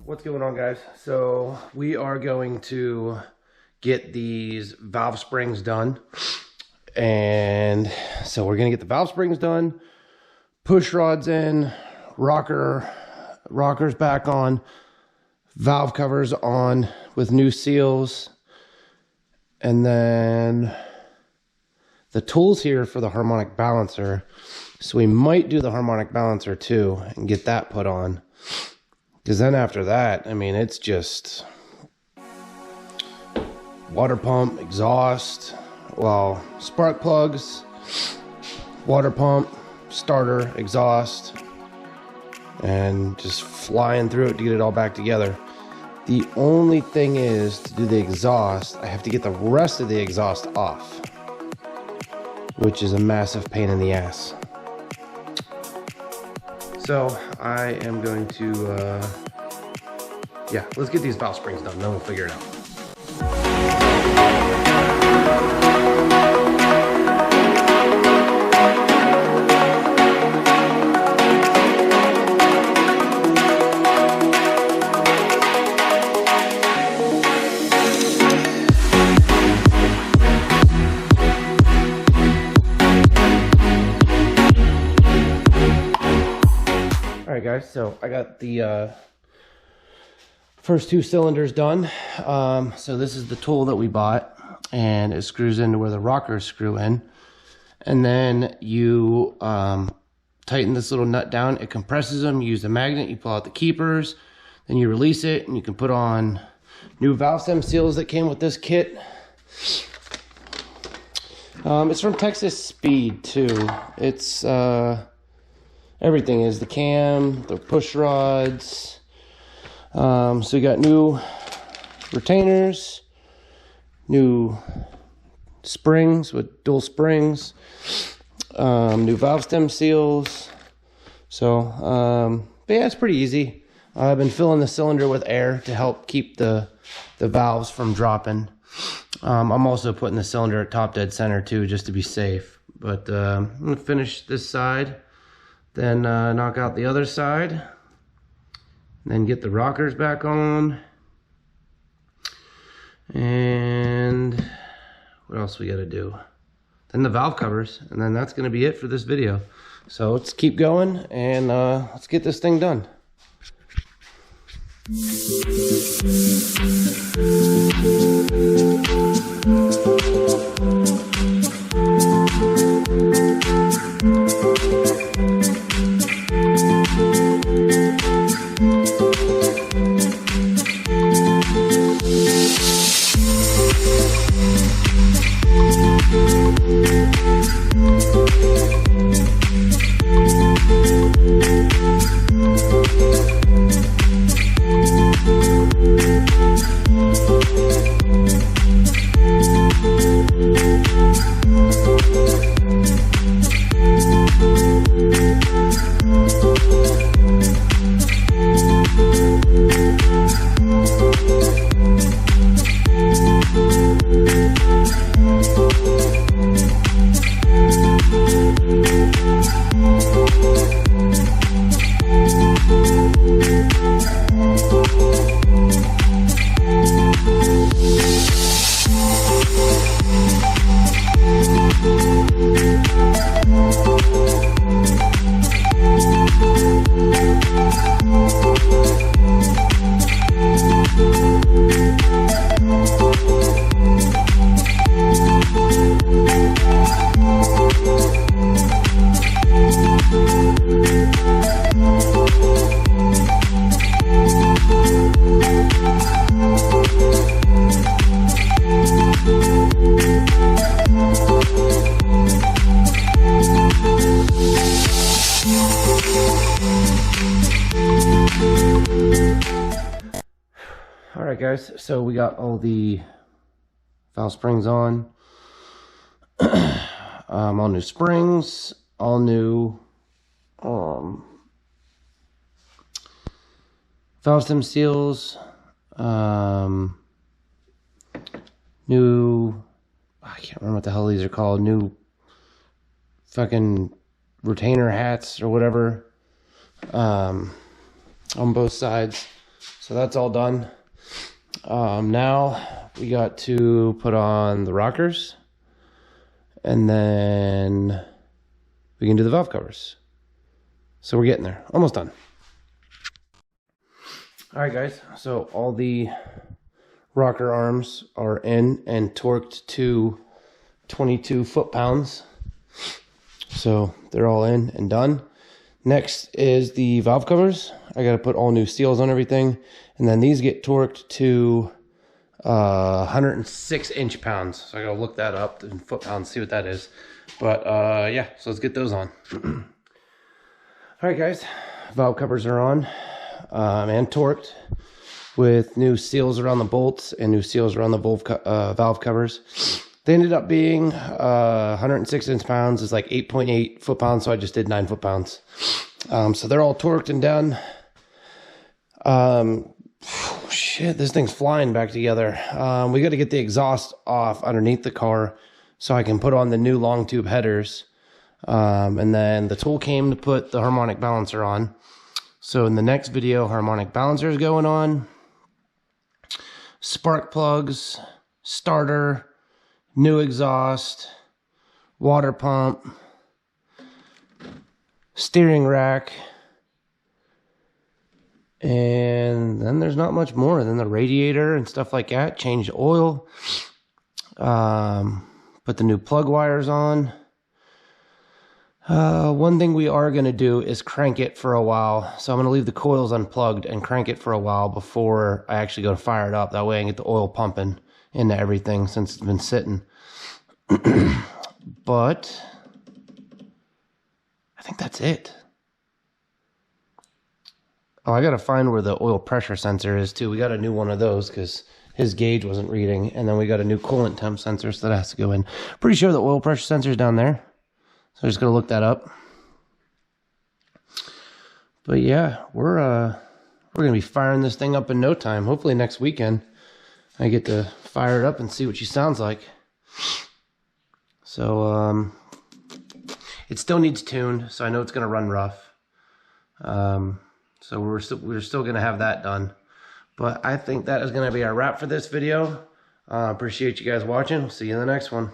What's going on, guys? So we are going to get these valve springs done, and so we're gonna get the valve springs done, push rods in, rockers back on, valve covers on with new seals, and then the tools here for the harmonic balancer. So we might do the harmonic balancer too and get that put on. Because then after that, I mean, it's just water pump, exhaust, well, spark plugs, water pump, starter, exhaust, and just flying through it to get it all back together. The only thing is, to do the exhaust, I have to get the rest of the exhaust off, which is a massive pain in the ass. So I am going to, yeah, let's get these valve springs done, then we'll figure it out. Alright guys, so I got the first two cylinders done. So this is the tool that we bought, and it screws into where the rockers screw in. And then you tighten this little nut down, it compresses them, you use the magnet, you pull out the keepers, then you release it, and you can put on new valve stem seals that came with this kit. It's from Texas Speed too. It's everything is the cam, the push rods. So we got new retainers, new springs with dual springs, new valve stem seals. So, but yeah, it's pretty easy. I've been filling the cylinder with air to help keep the valves from dropping. I'm also putting the cylinder at top dead center too, just to be safe. But I'm gonna finish this side, then knock out the other side, then get the rockers back on. And what else we gotta do? Then the valve covers, and then that's gonna be it for this video. So let's keep going, and let's get this thing done. Alright guys, so we got all the valve springs on. All new springs, all new valve stem seals, new, I can't remember what the hell these are called, new fucking retainer hats or whatever, on both sides. So that's all done. Now we got to put on the rockers, and then we can do the valve covers. So we're getting there, almost done. All right, guys, so all the rocker arms are in and torqued to 22 foot-pounds. So they're all in and done. Next is the valve covers. I got to put all new seals on everything. And then these get torqued to 106 inch-pounds. So I got to look that up in foot-pounds, see what that is. But yeah, so let's get those on. All right, guys, valve covers are on and torqued with new seals around the bolts and new seals around the valve covers. They ended up being 106 inch-pounds. It's like 8.8 foot-pounds, so I just did 9 foot-pounds. So they're all torqued and done. Shit, this thing's flying back together. We got to get the exhaust off underneath the car so I can put on the new long tube headers. And then the tool came to put the harmonic balancer on. So in the next video, harmonic balancer is going on. Spark plugs, starter, new exhaust, water pump, steering rack, and then there's not much more. And then the radiator and stuff like that, change the oil, put the new plug wires on. One thing we are going to do is crank it for a while. So I'm going to leave the coils unplugged and crank it for a while before I actually go to fire it up. That way I can get the oil pumping into everything since it's been sitting. But I think that's it. Oh, I gotta find where the oil pressure sensor is too. We got a new one of those because his gauge wasn't reading, and then we got a new coolant temp sensor, so that has to go in. Pretty sure the oil pressure sensor is down there, so I'm just gonna look that up. But yeah, we're gonna be firing this thing up in no time. Hopefully next weekend I get to fire it up and see what she sounds like. So it still needs tuned, so I know it's gonna run rough. So we're still gonna have that done. But I think that is gonna be our wrap for this video. Appreciate you guys watching. See you in the next one.